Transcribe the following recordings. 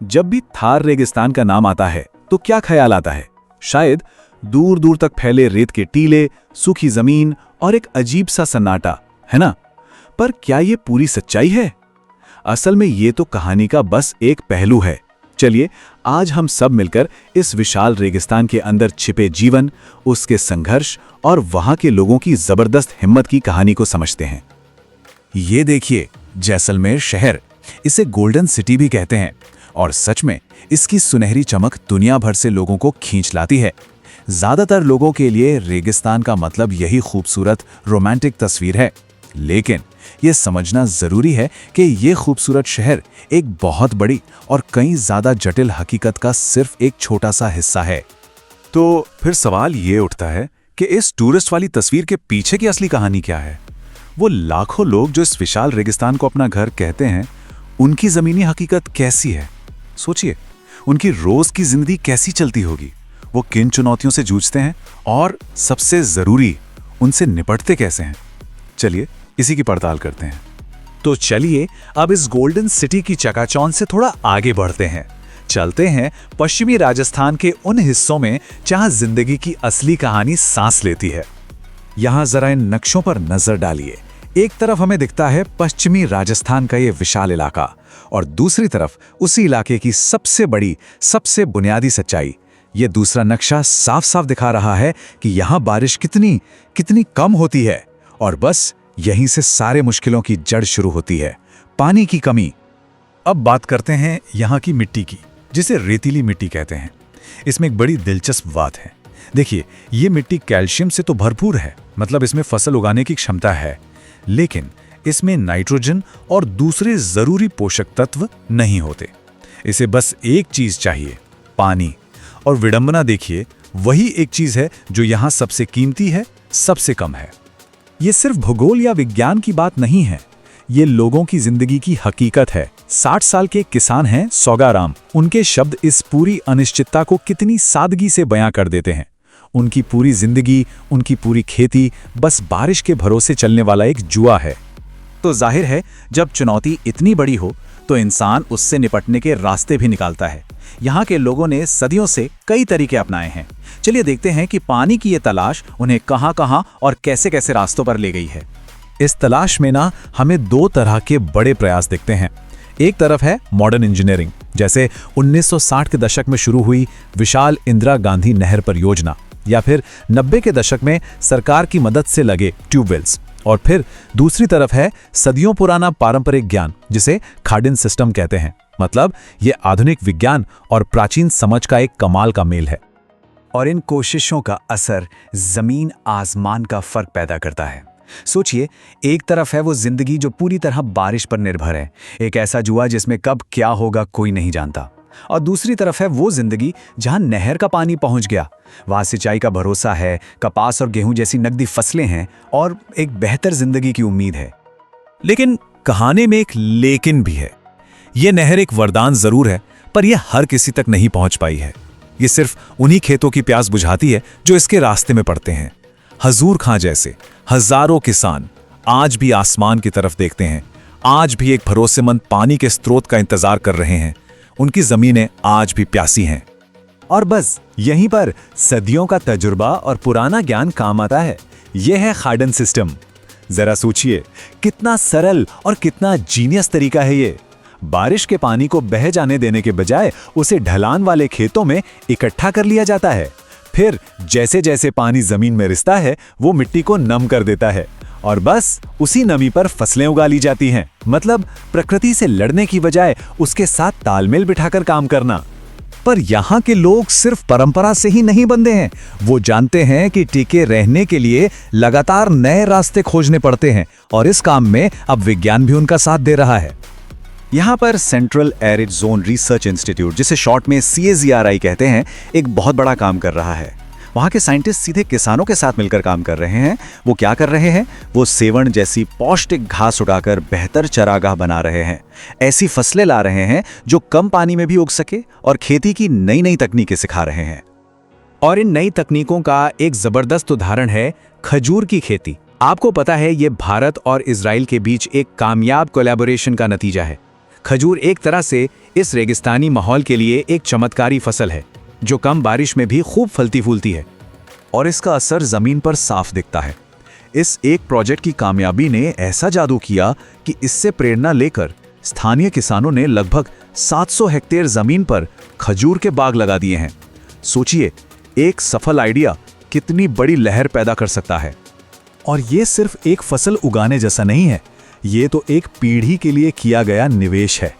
जब भी थार रेगिस्तान का नाम आता है तो क्या ख्याल आता है? शायद दूर दूर तक फैले रेत के टीले, सूखी जमीन और एक अजीब सा सन्नाटा, है ना? पर क्या ये पूरी सच्चाई है? असल में ये तो कहानी का बस एक पहलू है। चलिए आज हम सब मिलकर इस विशाल रेगिस्तान के अंदर छिपे जीवन, उसके संघर्ष और वहां के लोगों की जबरदस्त हिम्मत की कहानी को समझते हैं। ये देखिए, जैसलमेर शहर, इसे गोल्डन सिटी भी कहते हैं और सच में इसकी सुनहरी चमक दुनिया भर से लोगों को खींच लाती है। ज्यादातर लोगों के लिए रेगिस्तान का मतलब यही खूबसूरत रोमांटिक तस्वीर है, लेकिन ये समझना जरूरी है कि ये खूबसूरत शहर एक बहुत बड़ी और कई ज्यादा जटिल हकीकत का सिर्फ एक छोटा सा हिस्सा है। तो फिर सवाल ये उठता है कि इस टूरिस्ट वाली तस्वीर के पीछे की असली कहानी क्या है? वो लाखों लोग जो इस विशाल रेगिस्तान को अपना घर कहते हैं, उनकी जमीनी हकीकत कैसी है? सोचिए, उनकी रोज की जिंदगी कैसी चलती होगी, वो किन चुनौतियों से जूझते हैं और सबसे जरूरी, उनसे निपटते कैसे हैं? चलिए इसी की पड़ताल करते हैं। तो चलिए अब इस गोल्डन सिटी की चकाचौंध से थोड़ा आगे बढ़ते हैं। चलते हैं पश्चिमी राजस्थान के उन हिस्सों में जहां जिंदगी की असली कहानी सांस लेती है। यहां जरा इन नक्शों पर नजर डालिए। एक तरफ हमें दिखता है पश्चिमी राजस्थान का ये विशाल इलाका और दूसरी तरफ उसी इलाके की सबसे बड़ी, सबसे बुनियादी सच्चाई। ये दूसरा नक्शा साफ साफ दिखा रहा है कि यहां बारिश कितनी कितनी कम होती है और बस यहीं से सारे मुश्किलों की जड़ शुरू होती है, पानी की कमी। अब बात करते हैं यहाँ की मिट्टी की, जिसे रेतीली मिट्टी कहते हैं। इसमें एक बड़ी दिलचस्प बात है। देखिए, ये मिट्टी कैल्शियम से तो भरपूर है, मतलब इसमें फसल उगाने की क्षमता है, लेकिन इसमें नाइट्रोजन और दूसरे जरूरी पोषक तत्व नहीं होते। इसे बस एक चीज चाहिए, पानी। और विडंबना देखिए, वही एक चीज है जो यहाँ सबसे कीमती है, सबसे कम है। ये सिर्फ भूगोल या विज्ञान की बात नहीं है, ये लोगों की जिंदगी की हकीकत है। 60 साल के किसान हैं सौगाराम। उनके शब्द इस पूरी अनिश्चितता को कितनी सादगी से बयां कर देते हैं। उनकी पूरी जिंदगी, उनकी पूरी खेती बस बारिश के भरोसे चलने वाला एक जुआ है। तो जाहिर है, जब चुनौती इतनी बड़ी हो तो इंसान उससे निपटने के रास्ते भी निकालता है। यहाँ के लोगों ने सदियों से कई तरीके अपनाए हैं। चलिए देखते हैं कि पानी की ये तलाश उन्हें कहां-कहां और कैसे-कैसे रास्तों पर ले गई है। इस तलाश में ना हमें दो तरह के बड़े प्रयास दिखते हैं। एक तरफ है मॉडर्न इंजीनियरिंग, जैसे 1960 के दशक में शुरू हुई विशाल इंदिरा गांधी नहर परियोजना, या फिर 90 के दशक में सरकार की मदद से लगे ट्यूबवेल्स। और फिर दूसरी तरफ है सदियों पुराना पारंपरिक ज्ञान, जिसे खाडिन सिस्टम कहते हैं। मतलब ये आधुनिक विज्ञान और प्राचीन समझ का एक कमाल का मेल है। और इन कोशिशों का असर जमीन आसमान का फर्क पैदा करता है। सोचिए, एक तरफ है वो जिंदगी जो पूरी तरह बारिश पर निर्भर है, एक ऐसा जुआ जिसमें कब क्या होगा कोई नहीं जानता। और दूसरी तरफ है वो जिंदगी जहां नहर का पानी पहुंच गया, वहां सिंचाई का भरोसा है, कपास और गेहूं जैसी नकदी फसलें हैं और एक बेहतर जिंदगी की उम्मीद है। लेकिन कहानी में एक लेकिन भी है। ये नहर एक वरदान जरूर है, पर यह हर किसी तक नहीं पहुंच पाई है। ये सिर्फ उन्हीं खेतों की प्यास बुझाती है जो इसके रास्ते में पड़ते हैं। हजूर खां जैसे हजारों किसान आज भी आसमान की तरफ देखते हैं, आज भी एक भरोसेमंद पानी के स्रोत का इंतजार कर रहे हैं। उनकी जमीनें आज भी प्यासी हैं। और बस यहीं पर सदियों का तजुर्बा और पुराना ज्ञान काम आता है। यह है खाडिन सिस्टम। जरा सोचिए, कितना सरल और कितना जीनियस तरीका है ये। बारिश के पानी को बह जाने देने के बजाय उसे ढलान वाले खेतों में इकट्ठा कर लिया जाता है। फिर जैसे जैसे पानी जमीन में रिसता है, वो मिट्टी को नम कर देता है और बस उसी नमी पर फसलें उगा ली जाती हैं। मतलब प्रकृति से लड़ने की बजाय उसके साथ तालमेल बिठाकर काम करना। पर यहाँ के लोग सिर्फ परंपरा से ही नहीं बंधे हैं, वो जानते हैं कि टिके रहने के लिए लगातार नए रास्ते खोजने पड़ते हैं और इस काम में अब विज्ञान भी उनका साथ दे रहा है। यहाँ पर central arid zone research institute, जिसे शॉर्ट में CAZRI कहते हैं, एक बहुत बड़ा काम कर रहा है। वहाँ के साइंटिस्ट सीधे किसानों के साथ मिलकर काम कर रहे हैं। वो क्या कर रहे हैं? वो सेवण जैसी पौष्टिक घास उगाकर बेहतर चरागाह बना रहे हैं। ऐसी फसलें ला रहे हैं जो कम पानी में भी उग सके और खेती की नई नई तकनीकें सिखा रहे हैं। और इन नई तकनीकों का एक जबरदस्त उदाहरण है खजूर की खेती। आपको पता है, ये भारत और इजराइल के बीच एक कामयाब कोलैबोरेशन का नतीजा है। खजूर एक तरह से इस रेगिस्तानी माहौल के लिए एक चमत्कारी फसल है जो कम बारिश में भी खूब फलती फूलती है और इसका असर जमीन पर साफ दिखता है। इस एक प्रोजेक्ट की कामयाबी ने ऐसा जादू किया कि इससे प्रेरणा लेकर स्थानीय किसानों ने लगभग 700 हेक्टेयर जमीन पर खजूर के बाग लगा दिए हैं। सोचिए, एक सफल आइडिया कितनी बड़ी लहर पैदा कर सकता है। और ये सिर्फ एक फसल उगाने जैसा नहीं है, ये तो एक पीढ़ी के लिए किया गया निवेश है।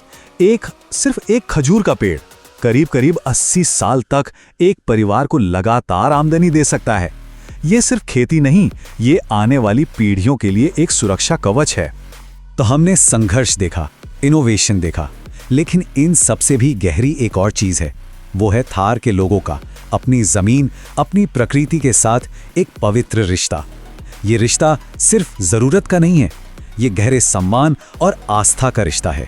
सिर्फ एक खजूर का पेड़ करीब करीब 80 साल तक एक परिवार को लगातार आमदनी दे सकता है। ये सिर्फ खेती नहीं, ये आने वाली पीढ़ियों के लिए एक सुरक्षा कवच है। तो हमने संघर्ष देखा, इनोवेशन देखा, लेकिन इन सबसे भी गहरी एक और चीज है। वो है थार के लोगों का अपनी जमीन, अपनी प्रकृति के साथ एक पवित्र रिश्ता। ये रिश्ता सिर्फ जरूरत का नहीं है, ये गहरे सम्मान और आस्था का रिश्ता है।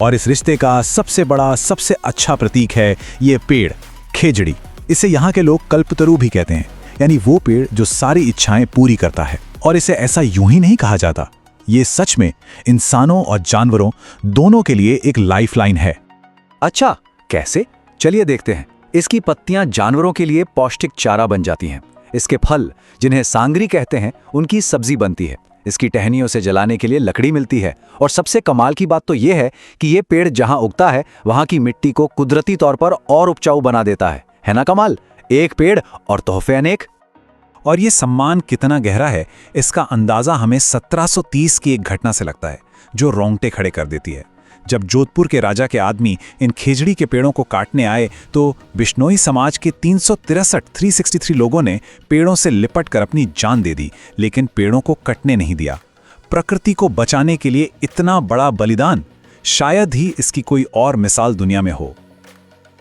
और इस रिश्ते का सबसे बड़ा, सबसे अच्छा प्रतीक है ये पेड़, खेजड़ी। इसे यहाँ के लोग कल्पतरू भी कहते हैं, यानी वो पेड़ जो सारी इच्छाएं पूरी करता है। और इसे ऐसा यूं ही नहीं कहा जाता, ये सच में इंसानों और जानवरों दोनों के लिए एक लाइफलाइन है। अच्छा, कैसे? चलिए देखते हैं। इसकी पत्तियां जानवरों के लिए पौष्टिक चारा बन जाती हैं। इसके फल, जिन्हें सांगरी कहते हैं, उनकी सब्जी बनती है। इसकी टहनियों से जलाने के लिए लकड़ी मिलती है। और सबसे कमाल की बात तो यह है कि ये पेड़ जहां उगता है वहां की मिट्टी को कुदरती तौर पर और उपजाऊ बना देता है ना कमाल? एक पेड़ और तोहफे अनेक। और ये सम्मान कितना गहरा है, इसका अंदाजा हमें 1730 की एक घटना से लगता है जो रोंगटे खड़े कर देती है। जब जोधपुर के राजा के आदमी इन खेजड़ी के पेड़ों को काटने आए तो बिश्नोई समाज के 363 लोगों ने पेड़ों से लिपट कर अपनी जान दे दी, लेकिन पेड़ों को कटने नहीं दिया। प्रकृति को बचाने के लिए इतना बड़ा बलिदान, शायद ही इसकी कोई और मिसाल दुनिया में हो।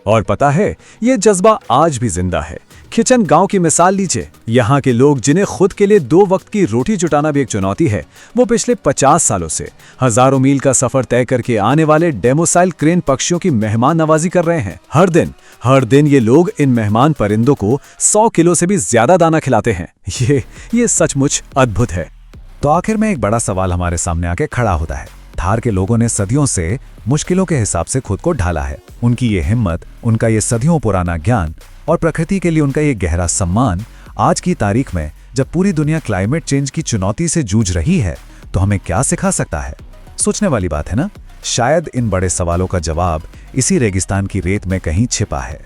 और पता है, ये जज्बा आज भी जिंदा है। खिचन गांव की मिसाल लीजिए। यहाँ के लोग, जिन्हें खुद के लिए 2 वक्त की रोटी जुटाना भी एक चुनौती है, वो पिछले 50 सालों से हजारों मील का सफर तय करके आने वाले डेमोसाइल क्रेन पक्षियों की मेहमान नवाजी कर रहे हैं। हर दिन ये लोग इन मेहमान परिंदों को 100 किलो से भी ज्यादा दाना खिलाते हैं। ये सचमुच अद्भुत है। तो आखिर में एक बड़ा सवाल हमारे सामने आके खड़ा होता है। थार के लोगों ने सदियों से मुश्किलों के हिसाब से खुद को ढाला है। उनकी ये हिम्मत, उनका ये सदियों पुराना ज्ञान और प्रकृति के लिए उनका ये गहरा सम्मान आज की तारीख में, जब पूरी दुनिया क्लाइमेट चेंज की चुनौती से जूझ रही है, तो हमें क्या सिखा सकता है? सोचने वाली बात है ना? शायद इन बड़े सवालों का जवाब इसी रेगिस्तान की रेत में कहीं छिपा है।